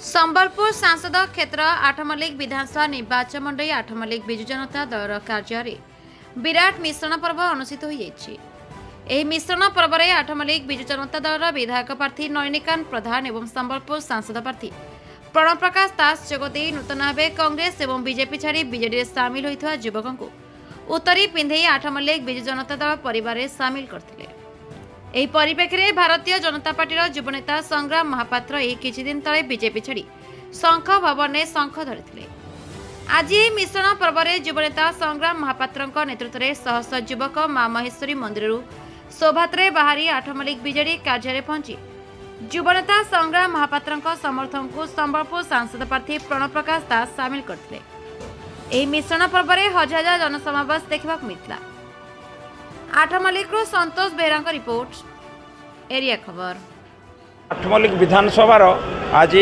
संबलपुर सांसद क्षेत्र आठमल्लिक विधानसभा निर्वाचन मंडली आठमल्लिक विजु जनता दल कार्य विराट मिश्रण पर्व अनुष्ठित हो मिश्रण पर्व में आठमल्लिक विजु जनता दल विधायक प्रार्थी नलिनीकांत प्रधान एवं संबलपुर सांसद प्रार्थी प्रणव प्रकाश दास जोगदे नूतन भाव कांग्रेस और बीजेपी छाड़ी बीजेडी सामिल होता युवकों को उत्तरी पिंधे आठमल्लिक विजु जनता दल परिवार सामिल करते। ଏହି ପରିପ୍ରେକ୍ଷୀରେ ଭାରତୀୟ ଜନତା ପାର୍ଟିର ଯୁବନେତା ସଂଗ୍ରାମ ମହାପାତ୍ର ଏହି କିଛି ଦିନ ତଳେ ବିଜେପି ଛାଡ଼ି ଶଙ୍ଖ ଭବନରେ ଶଙ୍ଖ ଧରିଥିଲେ। ଆଜି ଏହି ମିଶ୍ରଣ ପର୍ବରେ ଯୁବନେତା ସଂଗ୍ରାମ ମହାପାତ୍ରଙ୍କ ନେତୃତ୍ୱରେ ଶହ ଶହ ଯୁବକ ମା ମହେଶ୍ୱରୀ ମନ୍ଦିରରୁ ଶୋଭାଯାତ୍ରାରେ ବାହାରି ଆଠମଲ୍ଲିକ ବିଜେଡି କାର୍ଯ୍ୟାଳୟରେ ପହଞ୍ଚି ଯୁବନେତା ସଂଗ୍ରାମ ମହାପାତ୍ରଙ୍କ ସମର୍ଥକଙ୍କୁ ସମ୍ବଲପୁର ସାଂସଦ ପ୍ରାର୍ଥୀ ପ୍रणव प्रकाश दास ସାମିଲ କରିଥିଲେ। ଏହି ମିଶ୍ରଣ ପର୍ବରେ ହଜାର ହଜାର ଜନସମାବେଶ ଦେଖିବାକୁ ମିଳିଥିଲା। आठमल्लिक संतोष बेहरा रिपोर्ट एरिया खबर। आठमल्लिक विधानसभा आज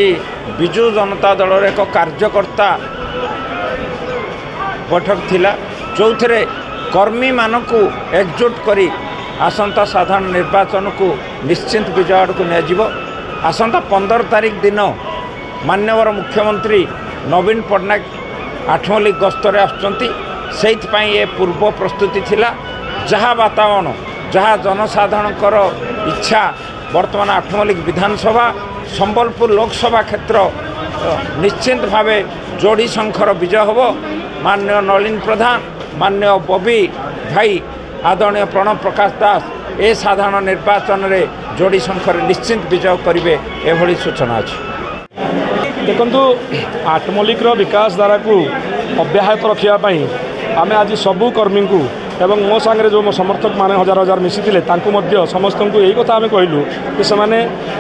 विजु जनता दल एक कार्यकर्ता बैठक थिला जो कर्मी मानक एकजुट करी आसंता साधारण निर्वाचन को निश्चिंत विजय को नियाजिबो। आसंता 15 तारीख दिन माननीय मुख्यमंत्री नवीन पट्टनायक आठमल्लिक गस्तरे आसुचंती सेइथपाई ए पूर्व प्रस्तुति थिला। जहाँ वातावरण जहाँ जनसाधारण इच्छा वर्तमान आठमल्लिक विधानसभा संबलपुर लोकसभा क्षेत्र निश्चिंत भाव जोड़ी शंखर विजय होब। माननीय नलिन प्रधान माननीय बबी भाई आदरणीय प्रणव प्रकाश दास ए साधारण निर्वाचन में जोड़ी शंखर निश्चिंत विजय करेंगे एभली सूचना अच्छी। देखु आठमल्लिक विकास धारा को अब्याहत रखापी आम आज सबू कर्मी को एवं मो सांगे जो मो समर्थक माने हजार हजार मिसी समस्त को यही कथा आम कहलु कि से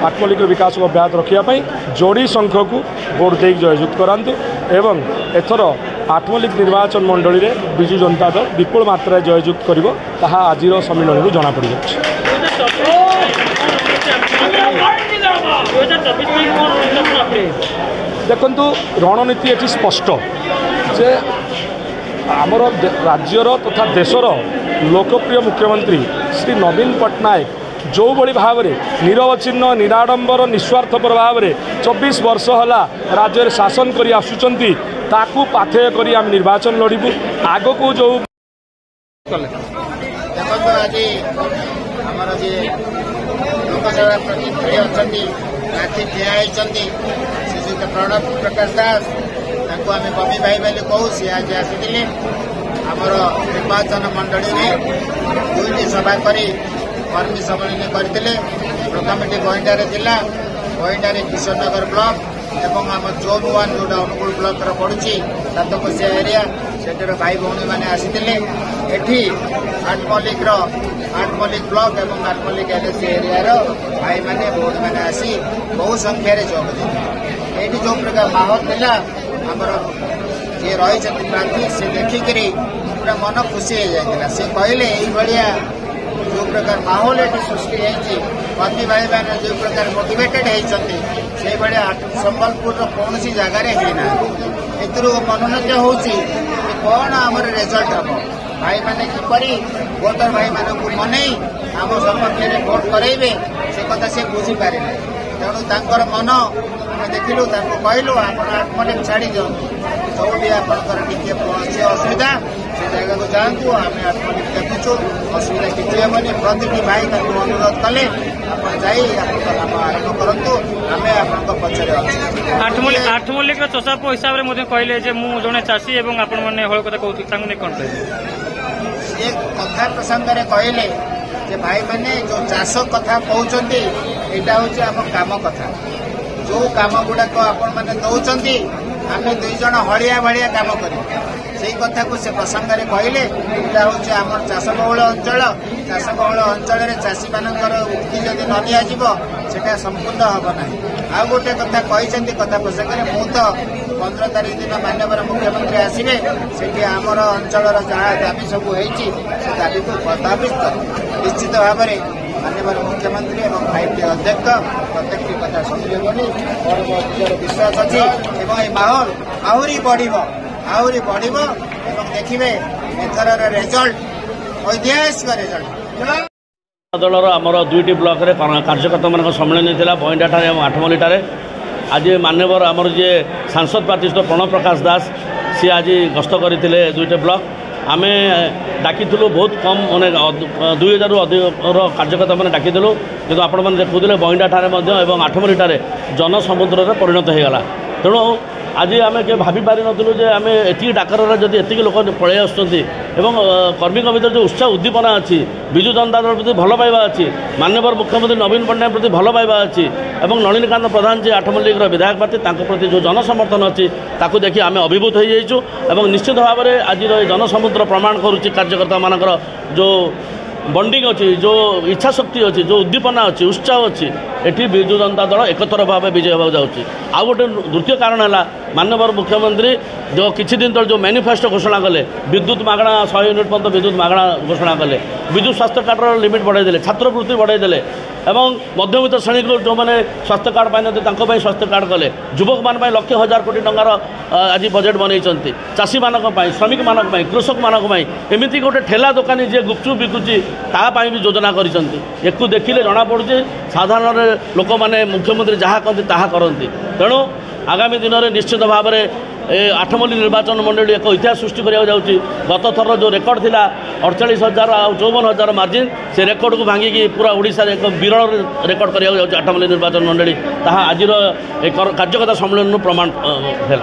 आठमल्लिक विकास को अब्याहत रखापी जोड़ी संख को भोट दे जययुक्त करातु एवं एथर आठमल्लिक निर्वाचन मंडली में विजु जनता दल विपुल मात्रा जययुक्त कर आज सम्मिलन को जमापड़ देखु रणनीति ये स्पष्ट जे आमर राज्यर तथा देशर लोकप्रिय मुख्यमंत्री श्री नवीन पट्टनायक जो भली भाव में निरवच्छिन्न निराडंबर निस्वार्थपर भाव में 24 वर्ष है राज्य में शासन कर आसुचंती ताकू पाथेय करी आम निर्वाचन लड़बू आग को जो प्रणव प्रकाश दास आम बबी भाई बोली कहू सी आज आसी आमर निर्वाचन मंडली में दुईटी सभा करी कर्मी सम्मेलन करते। प्रथम बहिंडारे जिला बहिंडारे किशोरनगर ब्लॉक एवं आम जोन 1 जोटा अनुगुल ब्लॉक पड़ुची सातकोशिया एरिया से भाई भौणी मैंने आसी एठी आठमल्लिक ब्लॉक एवं आठमल्लिक एलएसी एरिया भाई मैंने भौणी मैंने आसी बहु संख्यार जोग दे जो प्रकार माहौल थिला आमर जी रही प्रार्थी से देखिकी पूरा मन खुशी हो जाता से कहले यह जो प्रकार माहौल ये सृष्टि कर्मी भाई मैंने जो प्रकार मोटिवेटेड होती से भाया संबलपुर कौन सी जगार होना मनोरंजन हो कौन आम रिजल्ट हम भाई मैंने किपरि भोटर भाई मानक मन आम सपक्ष भोट करेबे से कथा से बुझीपारे तेणु तांकर मन आम देखिलु कहलु आप आठमल्लिक छाड़ी जाऊँ जो भी आपंकर टी कौन असुविधा से जगह को जातु आम आठमल्लिक देखुचु असुविधा किसी हेनी प्रति भाई अनुरोध कले काम आरंभ करूँ आम आप पचर आठमल्लिक चषा हिसाब से कहले जड़े चाषी और आपण मैंने हल कथा कहते कौन सी कथा प्रसंग में कहले भाई मैंने जो चाष कथा कहते यहाँ हूँ आम काम कथा जो काम गुड़ाक आपण मैंने दौरान आम दुई जन हड़िया भाड़िया काम कर कथा को से प्रसंग में कहले यहाँ हूँ आम चाषबहुल अंचल चाषी मानकर उक्ति जदि न निटा संपूर्ण हम ना आ गोटे कथा कहते कथा प्रसंग में मु तो 15 तारीख दिन माननीय मुख्यमंत्री आसवे से आमर अंचल जहाँ दाबी सब होती दाबी को प्रतापित कर निश्चित भाव में माननीय मुख्यमंत्री और 5टी अध्यक्ष प्रत्येक कथा शुणिले बोली मोर विश्वास अच्छी माहौल आहरी बढ़ देखिए एथर रिजल्ट ऐतिहासिक रिजल्ट दलर आमर दुईटी ब्लॉक रे कार्यकर्ता मान सम्मेलन होता बहिंडा आठमल्लिक आज मान्यवर आमर जे सांसद पार्टी प्रणव प्रकाश दास सी आज गस्त करते 2टे ब्लॉक आम डाकिलु बहुत कम मैंने 2000 अधिक कार्यकर्ता मैंने डाकिलु कि आपण मैंने देखुले बइंडा ठारे एवं आठमली ठारे जनसमुद्र में परिणत होगा तेणु आज आम के भाभी पारि नथिलु जे आम एति डाकर जदि एतिक लोक पळै आसुचंती एवं कर्मी भीतर जो उत्साह उद्दीपना अच्छी विजु जनता दल प्रति भल पाइबा अच्छी माननीय मुख्यमंत्री नवीन पट्टनायक प्रति भल पाइबा अच्छी एवं नलिनीकांत प्रधान जी आठमल्लिक विधायक प्रार्थी प्रति जो जनसमर्थन अच्छी ताकू देखि आम अभिभूत हो जाइछु एवं निश्चित भाव में आज जनसमुद्र प्रमाण करुच्ची कार्यकर्ता मानकर जो बंडिंग अच्छी जो इच्छा शक्ति अच्छी जो उद्दीपना अच्छी उत्साह अच्छी एटी विजु जनता दल एकतर भाव विजय होगा जाऊँगी आउ गोटे द्वितीय कारण है माननीय मुख्यमंत्री जो किछि दिन तक जो मैनिफेस्टो घोषणा कले विद्युत मागणा 100 यूनिट पर्यंत विद्युत मागणा घोषणा कले विजु स्वास्थ्य कार्ड लिमिट बढ़ाई छात्रवृत्ति बढ़ाई एवं मध्यवित्त श्रेणी को जो मैंने स्वास्थ्य कार्ड पाई स्वास्थ्य कार्ड कले युवक मान लक्ष हजार कोटी टंकार आज बजेट बनई चाषी मानक श्रमिक मानक कृषक मानक एमती गोटे ठेला दुकानी जी गुपचुप बिकुची तापाई भी योजना कर देखिले जना पड़ुचे साधारण लोक मैंने मुख्यमंत्री जहाँ कहते ताहा करती तेणु आगामी दिन में निश्चित भाव में आठमल्ली निर्वाचन मंडली एक इतिहास सृष्टि करा जाऊँगी गत थर जो रेकर्ड थिला 48,000 और 54,000 मार्जिन से रेकर्ड को भांगिकी पूरा ओडिशा एक विरल रेकर्ड करा आठमल्ली निर्वाचन मंडली ताहा आज कार्यकर्ता सम्मेलन प्रमाण है।